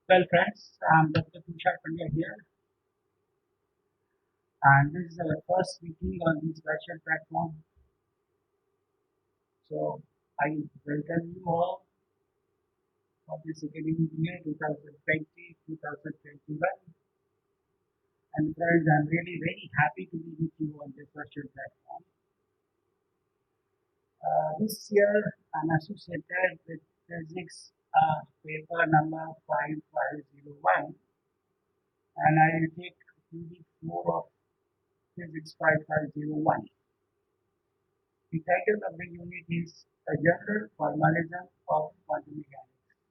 Well, friends, I'm Dr. Tushar Pandya here, and this is our first meeting on this virtual platform. So, I welcome you all for this academic year 2020-2021. And friends, I'm really very happy to be with you on this virtual platform. This year, I'm associated with physics paper number 5501, and I will take unit 4 of physics 5501. The title of the unit is "A General Formalism of Quantum Mechanics."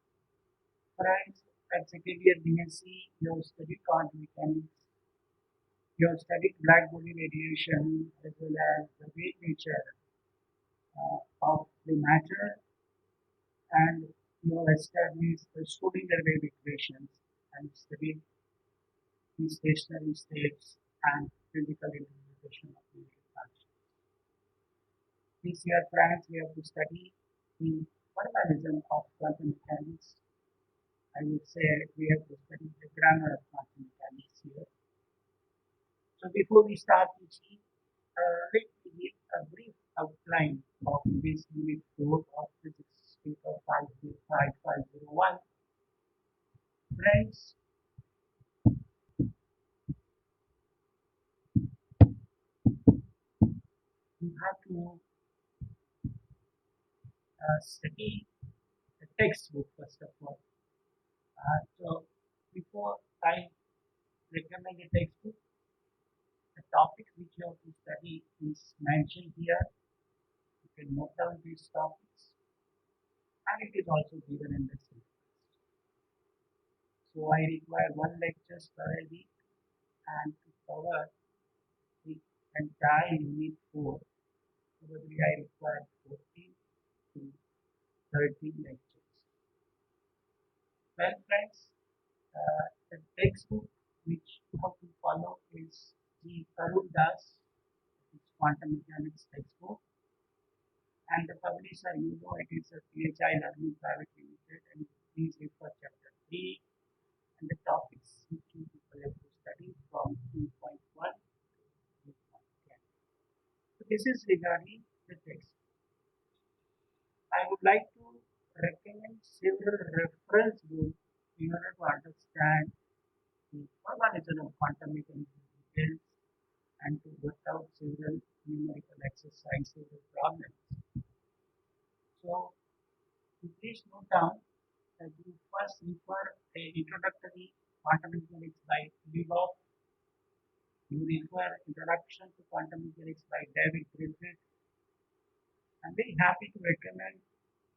Friends, at second year BSc, you have studied quantum mechanics, you have studied black body radiation as well as the wave nature of the matter, and you have established the Schrodinger wave equations and studied the stationary states and physical interpretation of the wave function. This year, friends, we have to study the formalism of quantum mechanics. I would say we have to study the grammar of quantum mechanics here. So before we start teaching, let me give a brief outline of this unit 4 of physics paper 5501. Friends, you have to study the textbook first of all. So before I recommend a textbook, the topic which you have to study is mentioned here. You can note down these topics, and it is also given in the syllabus. So I require one lecture per week, and to cover the entire unit 4, probably I require 14 to 30 lectures. Well, friends, the textbook which you have to follow is the Karun Das, Quantum Mechanics textbook, and the publisher, you know, it is a PHy Learning Private Limited, and please refer chapter 3 and the topics which you people have to study from 2.1 to 2.10. So this is regarding the text. I would like to recommend several reference books in order to understand the formalism of quantum mechanics details and to work out several numerical exercises or problems. So please note down that you first refer a introductory quantum mechanics by Levov. You refer Introduction to Quantum Mechanics by David Griffith. I'm very happy to recommend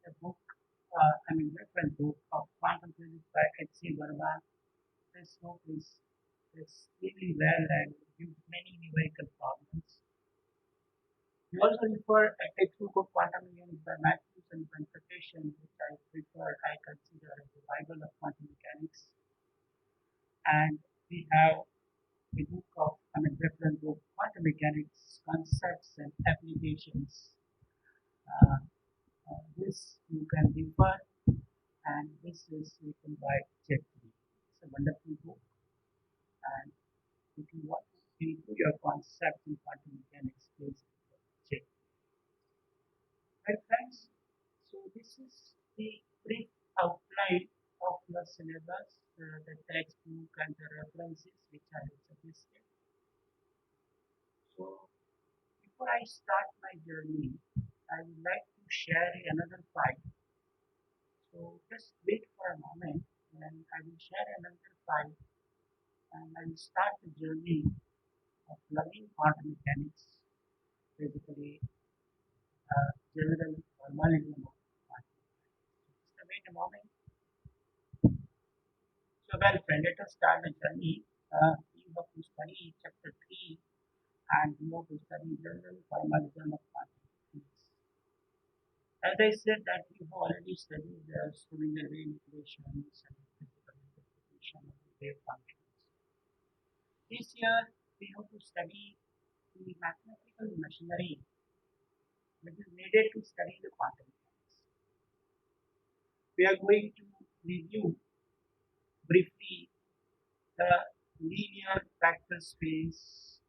a book, reference book of Quantum Physics by H.C. Verma. This book is really well and gives many numerical problems. You also refer a textbook of quantum mechanics by Matthews and Confrontation, which I consider as the Bible of quantum mechanics. And we have a book of, reference book, Quantum Mechanics, Concepts and Applications. Uh, this you can refer, and this is written by Jeffrey. It's a wonderful book, and if you want to improve your concept in quantum mechanics, please check. Right, friends? So this is the brief outline of your syllabus, the textbook and the references which I have suggested. So before I start my journey, I would like to share another file. So just wait for a moment and I will share another file and I will start the journey of learning quantum mechanics, basically general formalism of quantum mechanics. Just wait a moment. So well friend, let us start the journey. You have to study chapter 3 and you have to study general formalism of quantum mechanics. As I said that we have already studied the Schrodinger wave equations and physical interpretation of the wave functions. This year we have to study the mathematical machinery which is needed to study the quantum mechanics. We are going to review briefly the linear vector space,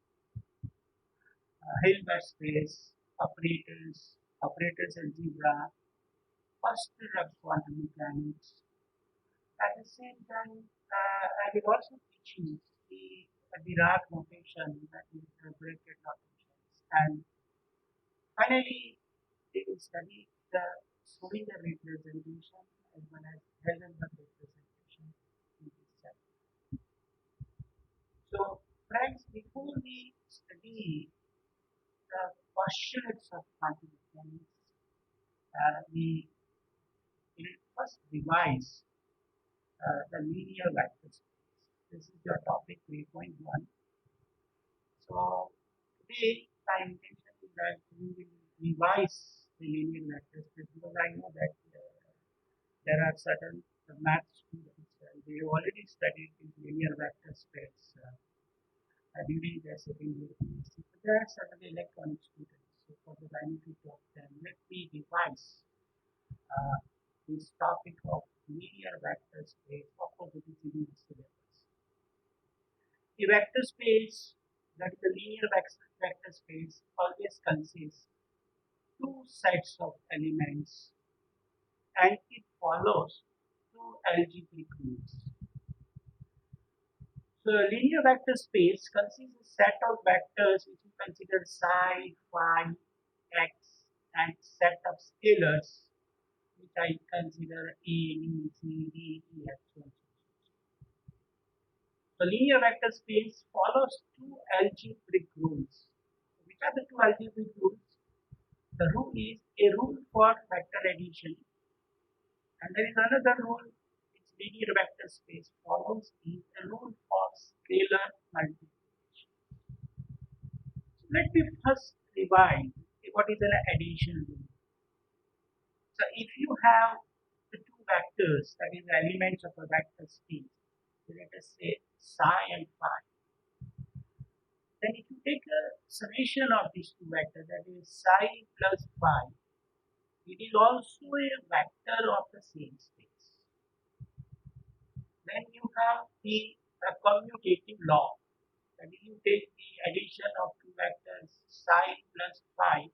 Hilbert space, operators algebra, postulate of quantum mechanics. At the same time, I will also teach you the Dirac notation, that is the bracket notations. And finally, they will study the Fourier representation as well as Heisenberg representation in this chapter. So, friends, before we study the postulates of quantum mechanics, we will first revise the linear vector space. This is your topic 3.1. So today my intention is that we will revise the linear vector space because I know that there are certain math students they have already studied this linear vector space during their second year PhD. But there are certain electronic students. So for the benefit of them, let me revise uh, this topic of linear vector space. Of course, it is in the syllabus. A vector space, that is the linear vector space, always consists two sets of elements and it follows two algebraic rules. So a linear vector space consists of a set of vectors which we consider psi, phi, x and set of scalars which I consider A, B, C, D, E, F, so on. The linear vector space follows two algebraic rules. Which are the two algebraic rules? The rule is a rule for vector addition, and there is another rule which linear vector space follows is a rule for scalar multiplication. So let me first revise what is an addition rule. So if you have the two vectors, that is the elements of a vector space, so let us say psi and phi. Then if you take a summation of these two vectors, that is psi plus phi, it is also a vector of the same space. Then you have the commutative law, that is you take the addition of two vectors psi plus phi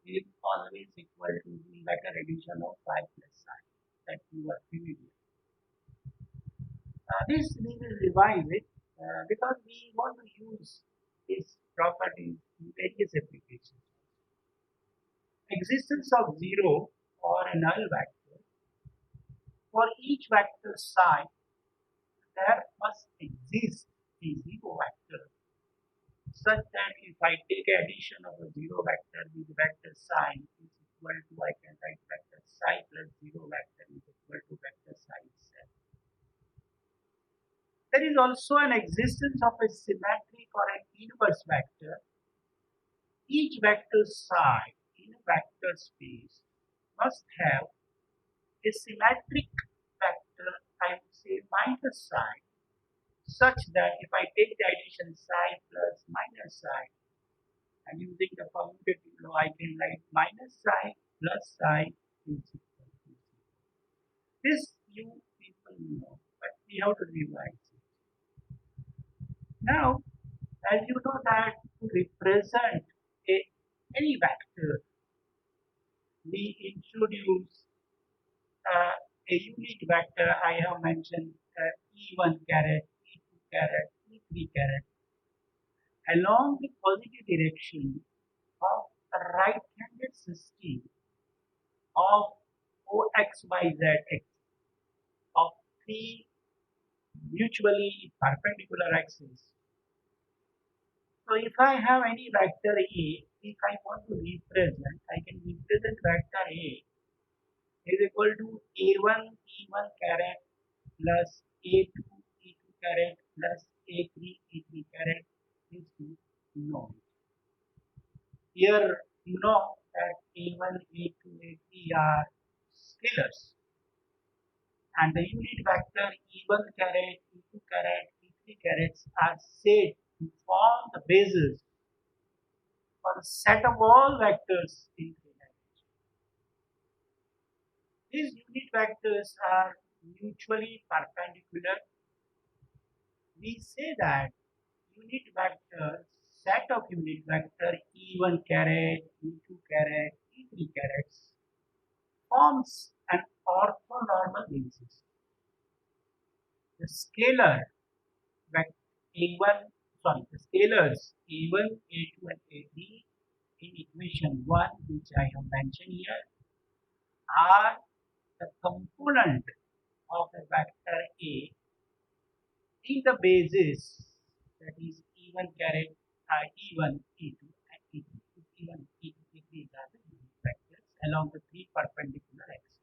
is always equal to the vector addition of phi plus psi, that you are familiar. This we will revise it because we want to use this property in various applications. Existence of zero or a null vector. For each vector psi, there must exist a zero vector such that if I take addition of a zero vector with vector psi is equal to, I can write vector psi plus zero vector is equal to vector psi itself. There is also an existence of a symmetric or an inverse vector. Each vector psi in a vector space must have a symmetric vector, I would say minus psi, such that if I take the addition psi plus minus psi, and using the commutative law, I can write minus psi plus psi is equal to 0. This you people know, but we have to revise it. Now, as you know that to represent any vector, we introduce a unit vector. I have mentioned E1 caret, E2 caret, E3 caret along the positive direction of a right-handed system of OXYZ x of three mutually perpendicular axes. So if I have any vector A, if I want to represent, I can represent vector A is equal to A1 E1 caret plus A2 E2 caret plus A3 E3 caret is to know. Here you know that A1, A2, A3 are scalars and the unit vector E1 caret, E2 caret, E3 carets are said to form the basis for a set of all vectors in three dimensions. These unit vectors are mutually perpendicular, we say that unit vector, set of unit vector E1 caret, E2 caret, E3 carets forms an orthonormal basis. The scalar vector A1, the scalars A1, A2 and A3 in equation 1 which I have mentioned here are the component of a vector A in the basis, that is E1 caret E1, E2 and E3. E1, E2, E3 are the unit vectors along the three perpendicular axes.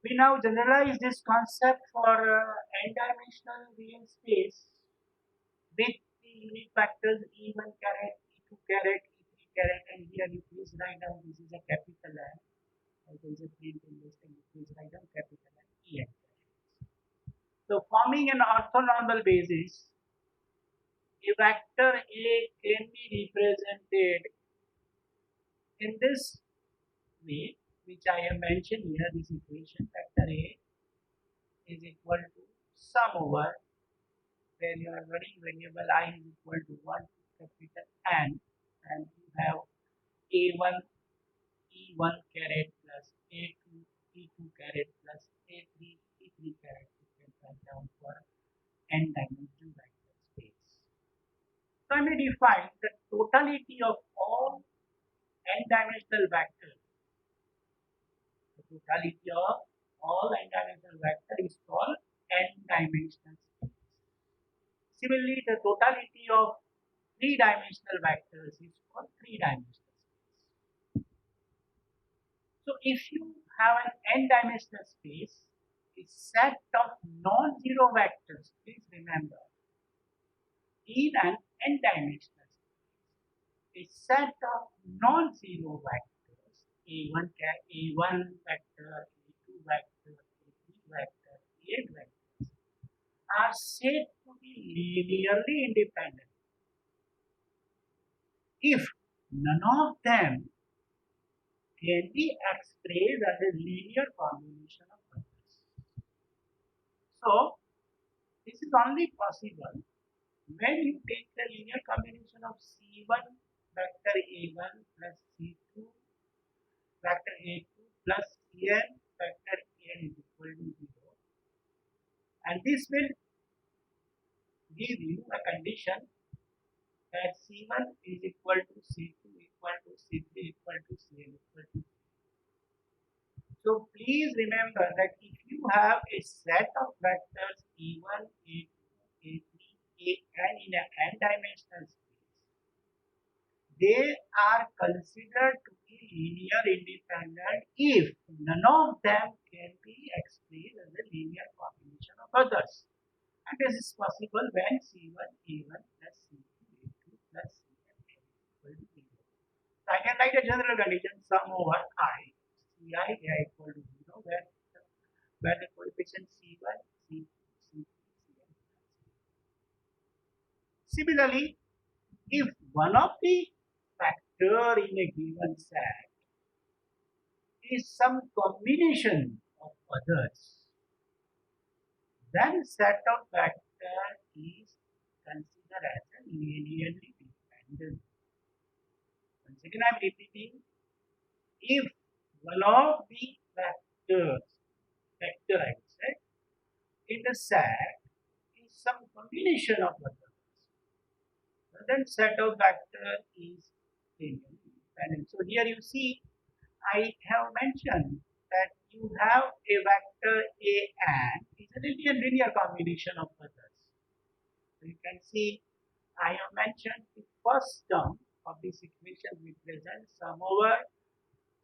We now generalize this concept for n-dimensional real space with the unit vectors E1 caret, E2 caret, E3 caret, and here you please write down this is a capital N. There is a print in this, and you please write down capital N, En. So forming an orthonormal basis, a vector A can be represented in this way, which I have mentioned here, this equation, vector A is equal to sum over, where you are running variable I is equal to 1 to capital N, and you have A1, E1 caret plus A2, E2 caret plus A3, E3 caret, you can write down for n-dimensional vector space. So I may define the totality of all n-dimensional vectors. The totality of all n-dimensional vector is called n-dimensional space. Similarly, the totality of three-dimensional vectors is called three-dimensional space. So if you have an n-dimensional space, a set of non-zero vectors, please remember, in an n-dimensional space, a set of non-zero vectors, A1 vector, A2 vector, A3 vector, A8 vectors, are said to be linearly independent if none of them can be expressed as a linear combination of vectors. So, this is only possible when you take the linear combination of C1 vector A1 plus C2 vector A2 plus Cn vector An is equal to 0, and this will give you a condition that C1 is equal to C2 equal to C3 equal to Cn equal to 0. So please remember that if you have a set of vectors E1, A2, A3, An in an n-dimensional space, they are considered to be linear independent if none of them can be expressed as a linear combination of others. And this is possible when C1, A1 plus C2, A2 plus Cn equal to 0. So I can write a general condition sum over I, Ci, A equal to 0, where the coefficient C1, C2, C3, Cn. Similarly, if one of the factor in a given set is some combination of others, then set of vector is considered as a linearly dependent. Once again I am repeating, if one of the vector I would say in the set is some combination of others, then set of vector is linearly independent. So here you see I have mentioned that you have a vector A and is a linear combination of others. So you can see I have mentioned the first term of this equation represents sum over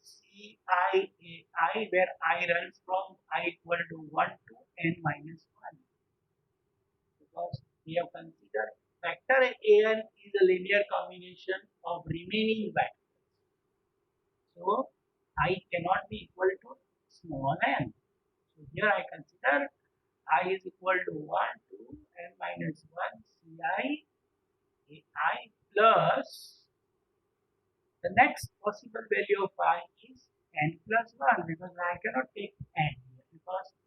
Ci Ai, where I runs from I equal to 1 to n minus 1, because we have considered vector An is a linear combination of remaining vectors. So I cannot be equal to small n. So here I consider I is equal to 1 to n minus 1 Ci Ai plus the next possible value of I is n plus 1, because I cannot take n.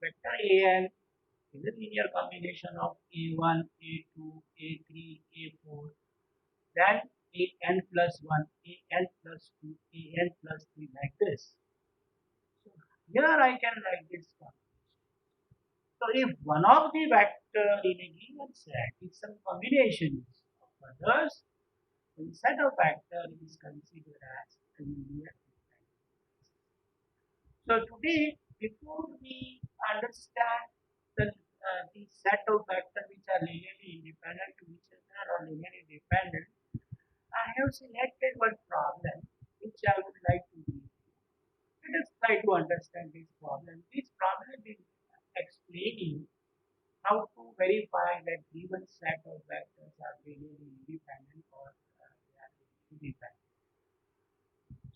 vector an is a linear combination of a1, a2, a3, a4, then an plus 1, an plus 2, an plus 3 like this. So here I can write this one. So if one of the vector in a given set is some combinations of others, then set of vector is considered as a linear independent. So today, before we understand the set of vectors which are linearly independent to each other or linearly dependent, I have selected one problem which I would like to do. Let us try to understand this problem. This problem is explaining how to verify that given set of vectors are linearly independent or they are linearly dependent.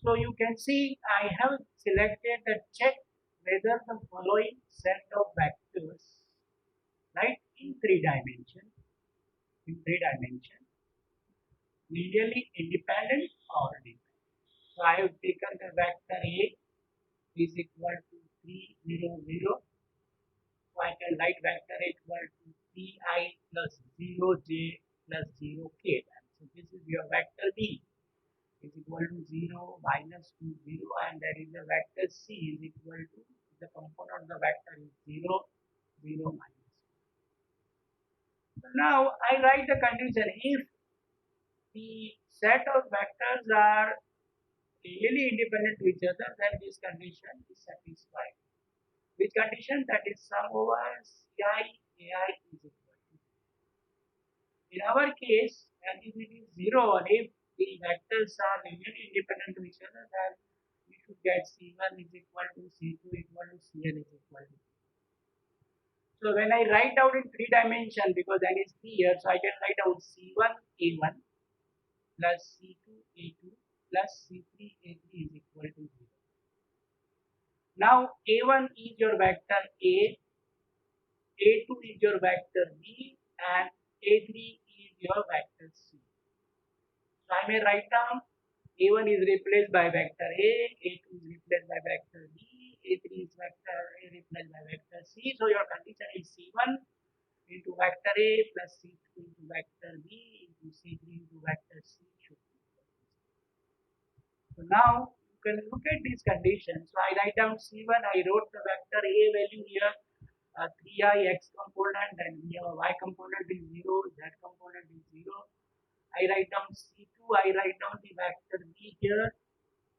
So you can see I have selected the check whether the following set of vectors, right, in three dimension, linearly independent or dependent. So I have taken the vector A is equal to 3, 0, 0. So I can write vector A equal to 3i plus 0j plus 0k. So this is your vector B is equal to 0, minus 2, 0, and there is a vector C is equal to the component of the vector is 0, 0, minus 1. So now I write the condition if the set of vectors are really independent to each other, then this condition is satisfied. Which condition? That is sum over ai is equal to. In our case, and if it is 0, and if the vectors are linearly independent to each other, then we should get C1 is equal to C2 equal to Cn is equal to. So when I write out in three dimension, because n is 3 here, so I can write out C1 A1 plus C2 A2 plus C3 A3 is equal to 0. Now A1 is your vector A, A2 is your vector B, and A3 is your vector C. So I may write down A1 is replaced by vector A, A2 is replaced by vector B, A3 is vector A replaced by vector C. So your condition is C1 into vector A plus C2 into vector B into C3 into vector C should be equal to 0. So now you can look at this condition. So I write down C1, I wrote the vector A value here, 3i x component, and here y component is 0, z component is 0. I write down C2, I write down the vector B here.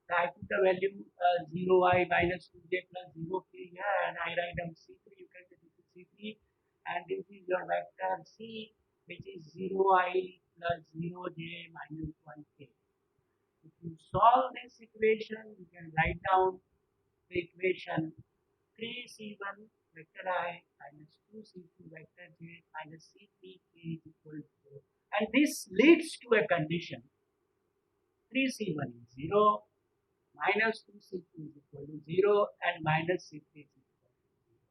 I put the value 0i minus 2j plus 0k here, and I write down C3, you can say this is C3, and this is your vector C, which is 0i plus 0j minus 1k. If you solve this equation, you can write down the equation 3c1 vector I minus 2c2 vector j minus c3k is equal to 4. And this leads to a condition 3c1 is 0, minus 2c2 is equal to 0, and minus c3 is equal to 0.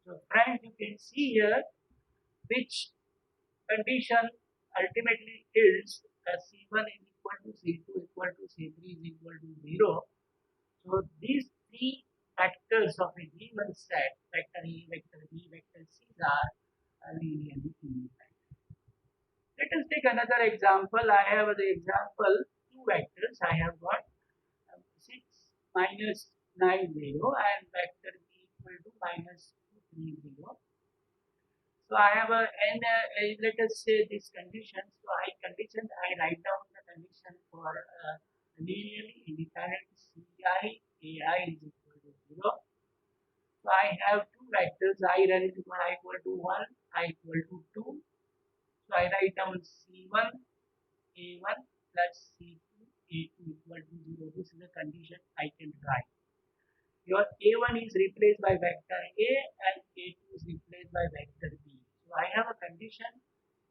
So friends, you can see here which condition ultimately is c1 is equal to c2 equal to c3 is equal to 0. So these three factors of a given set, vector A, vector B, vector C, are linearly independent. Let us take another example. I have the example two vectors. I have got 6 minus 9 0 and vector B equal to minus 2 3 0. So I have let us say this condition. So I write down the condition for linearly independent Ci ai is equal to 0. So I have two vectors I run is equal to 1, I equal to 2. So I write down C1 A1 plus C2 A2 equal to 0. This is the condition I can write. Your A1 is replaced by vector A and A2 is replaced by vector B. So I have a condition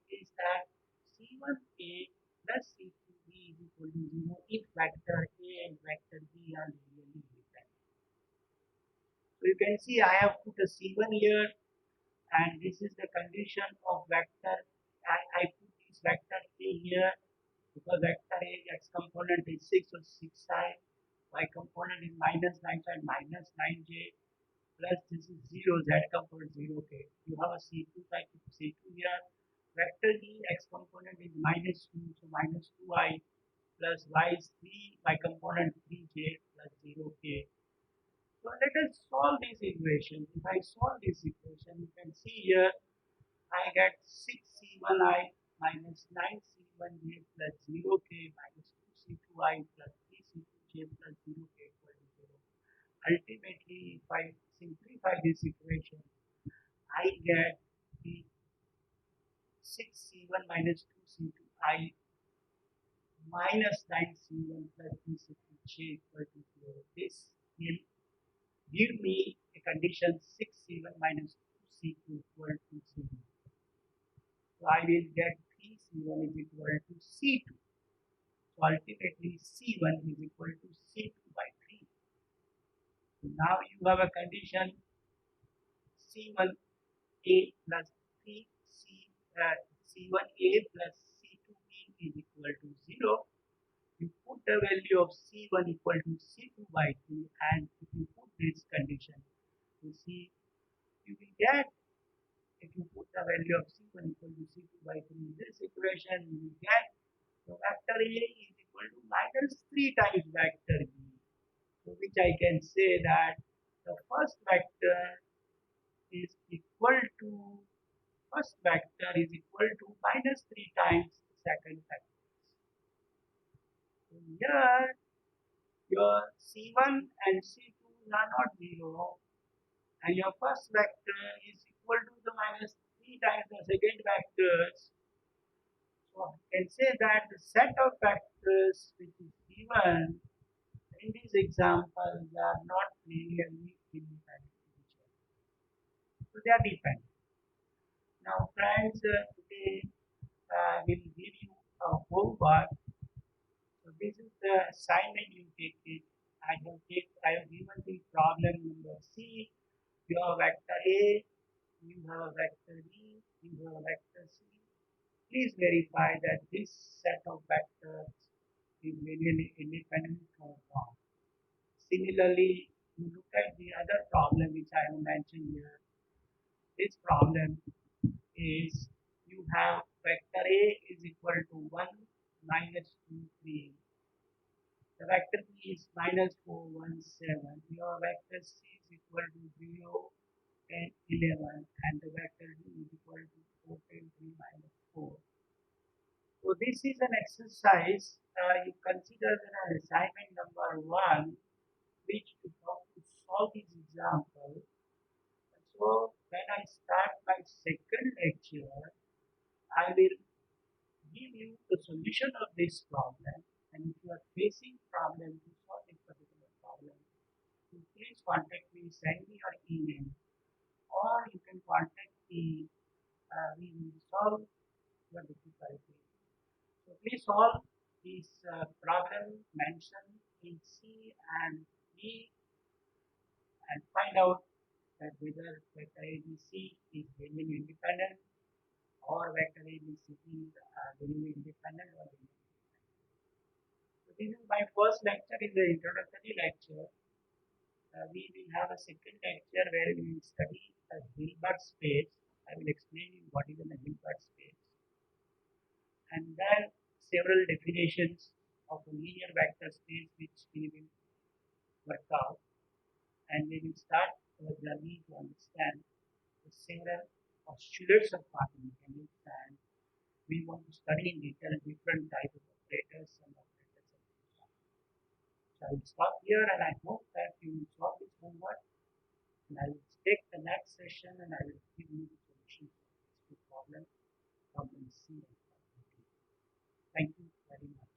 is that C1A plus C2B is equal to 0 if vector A and vector B are linearly independent. So you can see I have put a C1 here, and this is the condition of vector. I put this vector A here because vector A x component is 6, so 6i, y component is minus 9, so minus 9j. plus this is 0, z component 0, okay. You have a C2 by C2 here. Vector E x component is minus 2, so minus 2i plus y is 3 by component 3j plus 0k. So let us solve this equation. If I solve this equation, you can see here I get 6c1i minus 9c1j plus 0k minus 2c2i plus 3c2j plus 0k equal to 0. Ultimately, if I simplify this equation, I get the 6c1 minus 2c2i minus 9c1 plus 3c2j equal to 0. This will give me a condition 6c1 minus 2c2 equal to 0. So I will get 3c1 is equal to c2. So ultimately c1 is equal to c2 by 3. So now you have a condition c1a plus 3c c1a plus c2b is equal to 0. You put the value of c1 equal to c2 by 3, and if you put this condition, you see you will get, if you put the value of c1 equal to c2 by 3 in this equation, you will get the vector A is equal to minus 3 times vector B. So which I can say that the first vector is equal to minus 3 times second vector. So here your C1 and C2 are not 0, and your first vector is equal to the minus 3 times the second vectors. So I can say that the set of vectors which is given in this example are not linearly independent of each other. So they are dependent. Now friends, today will give you a homework. So this is the assignment you take it. I have given the problem number C. You have a vector A, you have a vector B, you have a vector C. Please verify that this set of vectors is linearly independent or not. Similarly, you look at the other problem which I have mentioned here. This problem is you have vector A is equal to 1, minus 2, 3. The vector B is minus 4, 1, 7. Your vector C is equal to 0, 10, 11. And the vector D is equal to 4, 10, 3, minus 4. So this is an exercise you consider an assignment number 1, which you have to solve this example. So when I start my second lecture, I will give you the solution of this problem. And if you are facing problem to solve this particular problem, you please contact me, send me your email, or you can contact me. We will solve your difficulty. So please solve this problem mentioned in C and D and find out that whether vector ABC is linearly independent or vector ABC is linearly independent or linearly. So this is my first lecture in the introductory lecture. We will have a second lecture where we will study a Hilbert space. I will explain you what is a Hilbert space. And then several definitions of a linear vector space which we will work out. And we will start our journey to understand the several postulates of quantum mechanics, and we want to study in detail different types of operators and operators. So I will stop here, and I hope that you will solve this homework, and I will take the next session and I will give you the solution to this problem C and problem D. Thank you very much.